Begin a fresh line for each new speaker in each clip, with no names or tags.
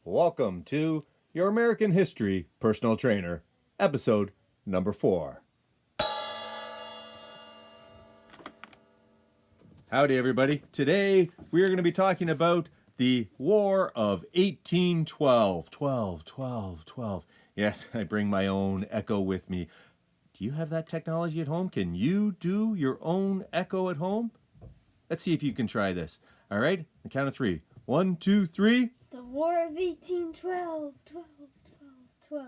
Welcome to Your American History Personal Trainer, episode number 4. Howdy, everybody. Today we are going to be talking about the War of 1812. 12. Yes, I bring my own echo with me. Do you have that technology at home? Can you do your own echo at home? Let's see if you can try this. All right, the count of 3. 1, 2, 3.
The War of 1812. 12.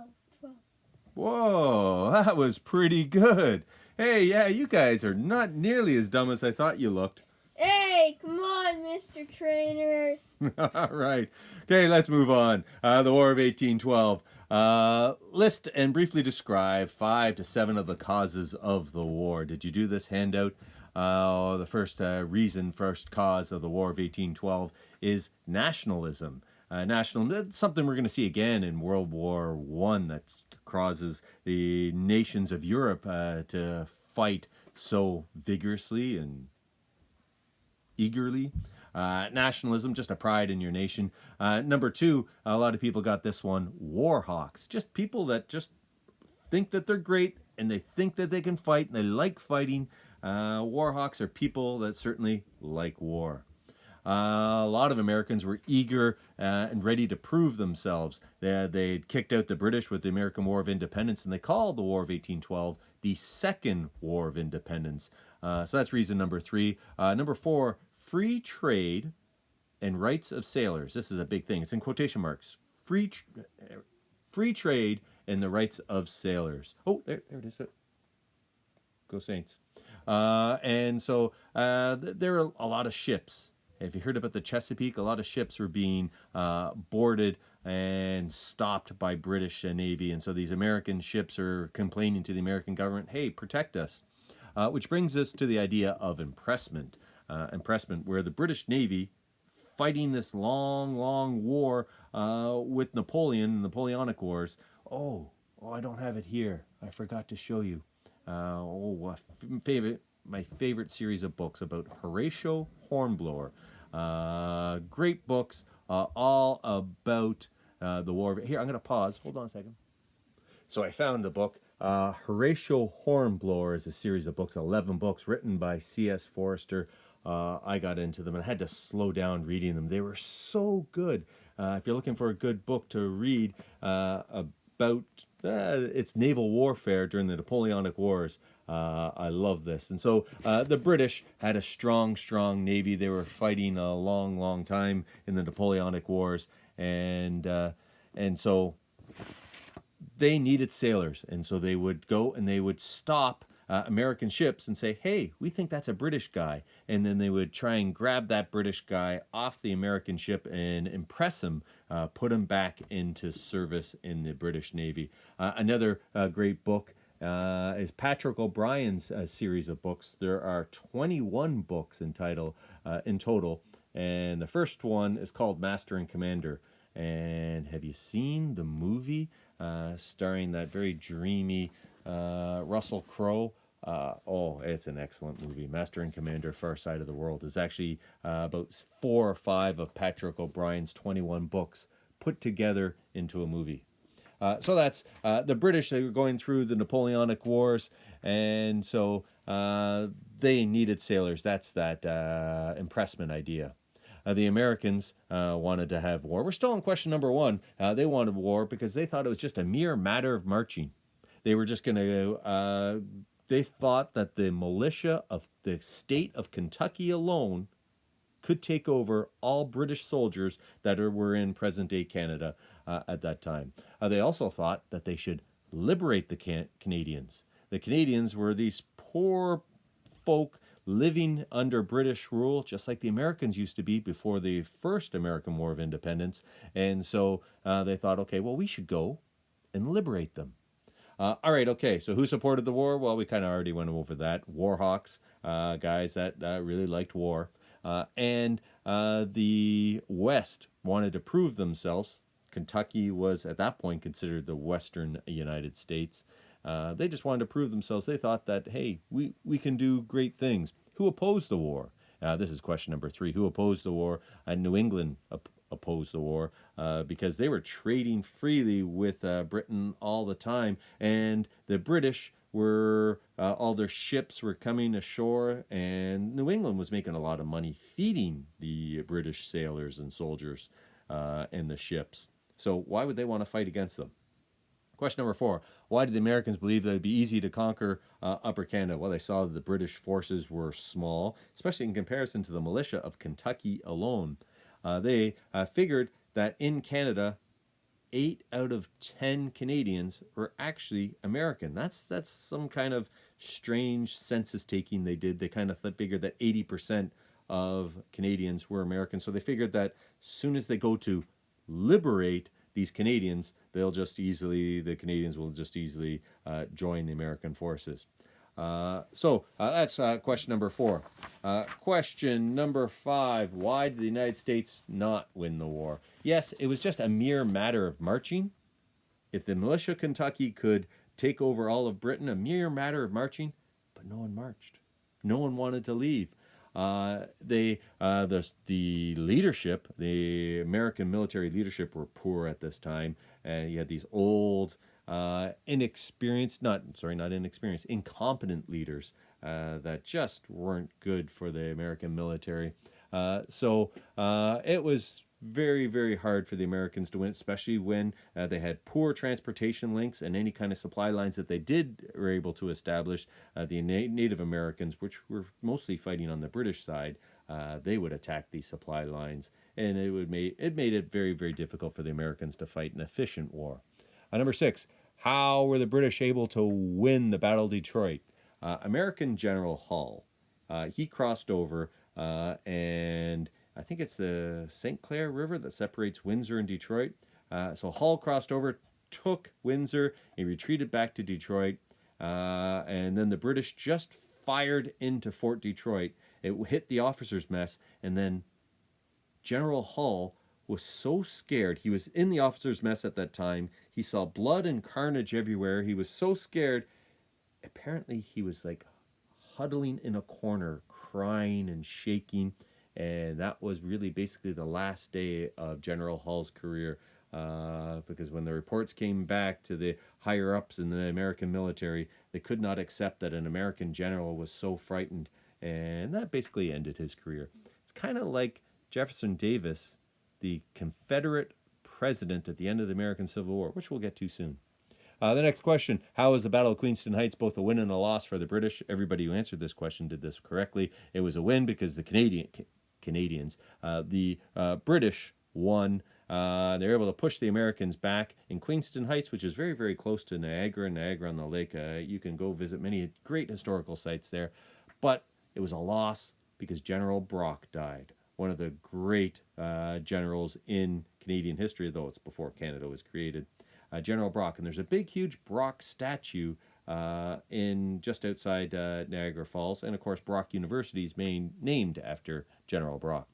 Whoa, that was pretty good. Hey, yeah, you guys are not nearly as dumb as I thought you looked.
Hey, come on, Mr. Traynor.
All right. Okay, let's move on. The War of 1812. List and briefly describe 5 to 7 of the causes of the war. Did you do this handout? The first cause of the War of 1812 is nationalism. Something we're going to see again in World War I that causes the nations of Europe to fight so vigorously and eagerly. Nationalism, just a pride in your nation. Number 2, a lot of people got this one, war hawks. Just people that just think that they're great and they think that they can fight and they like fighting. War hawks are people that certainly like war. A lot of Americans were eager and ready to prove themselves. They'd kicked out the British with the American War of Independence, and they called the War of 1812 the Second War of Independence. So that's reason number 3. Number 4, free trade and rights of sailors. This is a big thing. It's in quotation marks. Free trade and the rights of sailors. Oh, there it is. Go Saints. And so there are a lot of ships. If you heard about the Chesapeake, a lot of ships were being boarded and stopped by British Navy. And so these American ships are complaining to the American government, hey, protect us. Which brings us to the idea of impressment. Impressment, where the British Navy, fighting this long war with Napoleon, the Napoleonic Wars. Oh, I don't have it here. I forgot to show you. My favorite series of books about Horatio Hornblower. Great books, all about the war. Here, I'm going to pause. Hold on a second. So I found the book. Horatio Hornblower is a series of books, 11 books written by C.S. Forester. I got into them and I had to slow down reading them. They were so good. If you're looking for a good book to read about its naval warfare during the Napoleonic Wars, I love this. And so the British had a strong navy. They were fighting a long time in the Napoleonic Wars, and so they needed sailors. And so they would go and they would stop American ships and say, hey, we think that's a British guy. And then they would try and grab that British guy off the American ship and impress him, put him back into service in the British Navy. Another great book is Patrick O'Brien's series of books. There are 21 books in total. And the first one is called Master and Commander. And have you seen the movie starring that very dreamy Russell Crowe? It's an excellent movie. Master and Commander, Far Side of the World is actually about 4 or 5 of Patrick O'Brien's 21 books put together into a movie. So that's the British. They were going through the Napoleonic Wars, and so they needed sailors. That's that impressment idea. The Americans wanted to have war. We're still on question number 1. They wanted war because they thought it was just a mere matter of marching. They were just going to... They thought that the militia of the state of Kentucky alone could take over all British soldiers that were in present-day Canada at that time. They also thought that they should liberate the Canadians. The Canadians were these poor folk living under British rule, just like the Americans used to be before the first American War of Independence. And so they thought, okay, well, we should go and liberate them. All right, okay, so who supported the war? Well, we kind of already went over that. War hawks, guys that really liked war. And the West wanted to prove themselves. Kentucky was, at that point, considered the Western United States. They just wanted to prove themselves. They thought that, hey, we can do great things. Who opposed the war? This is question number 3. Who opposed the war? New England oppose the war because they were trading freely with Britain all the time, and the British were all their ships were coming ashore, and New England was making a lot of money feeding the British sailors and soldiers and the ships. So why would they want to fight against them? Question number 4. Why did the Americans believe that it would be easy to conquer Upper Canada? Well, they saw that the British forces were small, especially in comparison to the militia of Kentucky alone. They figured that in Canada, 8 out of 10 Canadians were actually American. That's some kind of strange census taking they did. They kind of figured that 80% of Canadians were American. So they figured that as soon as they go to liberate these Canadians, the Canadians will just easily join the American forces. So that's question number 4. Question number 5. Why did the United States not win the war? Yes, it was just a mere matter of marching. If the militia of Kentucky could take over all of Britain, a mere matter of marching, but no one marched. No one wanted to leave. The leadership, the American military leadership, were poor at this time. You had these old, incompetent leaders that just weren't good for the American military. So it was very, very hard for the Americans to win, especially when they had poor transportation links, and any kind of supply lines that they were able to establish. The Native Americans, which were mostly fighting on the British side, they would attack these supply lines, and it made it very, very difficult for the Americans to fight an efficient war. Number 6, how were the British able to win the Battle of Detroit? American General Hull, he crossed over, and I think it's the St. Clair River that separates Windsor and Detroit. So Hull crossed over, took Windsor, he retreated back to Detroit, and then the British just fired into Fort Detroit. It hit the officers' mess, and then General Hull was so scared. He was in the officers' mess at that time. He saw blood and carnage everywhere. He was so scared. Apparently, he was like huddling in a corner, crying and shaking. And that was really basically the last day of General Hull's career, because when the reports came back to the higher ups in the American military, they could not accept that an American general was so frightened, and that basically ended his career. It's kind of like Jefferson Davis, the Confederate president at the end of the American Civil War, which we'll get to soon. The next question, how was the Battle of Queenston Heights both a win and a loss for the British? Everybody who answered this question did this correctly. It was a win because the Canadians, the British won. They were able to push the Americans back in Queenston Heights, which is very, very close to Niagara on the lake. You can go visit many great historical sites there. But it was a loss because General Brock died, one of the great generals in Canadian history, though it's before Canada was created. General Brock, and there's a big, huge Brock statue in just outside Niagara Falls, and of course Brock University is named after General Brock.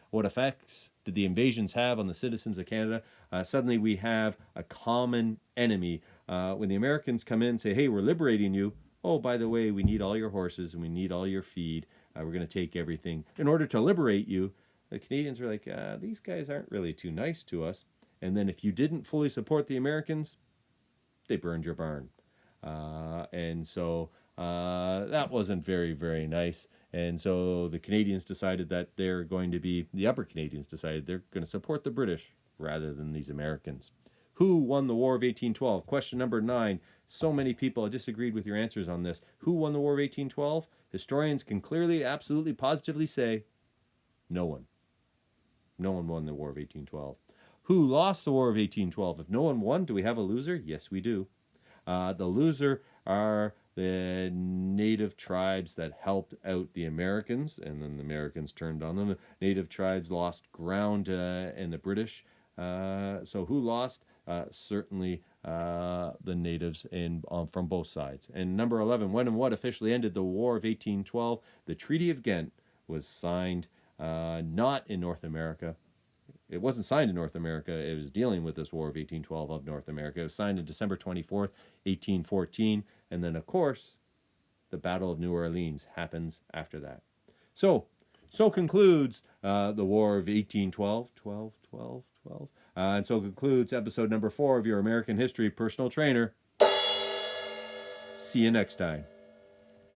What effects did the invasions have on the citizens of Canada? Suddenly we have a common enemy. When the Americans come in and say, hey, we're liberating you, oh, by the way, we need all your horses and we need all your feed. We're going to take everything. In order to liberate you, the Canadians were like, these guys aren't really too nice to us. And then if you didn't fully support the Americans, they burned your barn. And so that wasn't very, very nice. And so the Canadians decided that the Upper Canadians decided they're going to support the British rather than these Americans. Who won the War of 1812? Question number 9. So many people disagreed with your answers on this. Who won the War of 1812? Historians can clearly, absolutely, positively say no one. No one won the War of 1812. Who lost the War of 1812? If no one won, do we have a loser? Yes, we do. The loser are the native tribes that helped out the Americans, and then the Americans turned on them. The native tribes lost ground in the British. So who lost? Certainly the natives from both sides. And number 11, when and what officially ended the War of 1812? The Treaty of Ghent was signed not in North America. It wasn't signed in North America. It was dealing with this War of 1812 of North America. It was signed on December 24th, 1814. And then, of course, the Battle of New Orleans happens after that. So So concludes the War of 1812, and so concludes episode number 4 of your American History Personal Trainer. See you next time.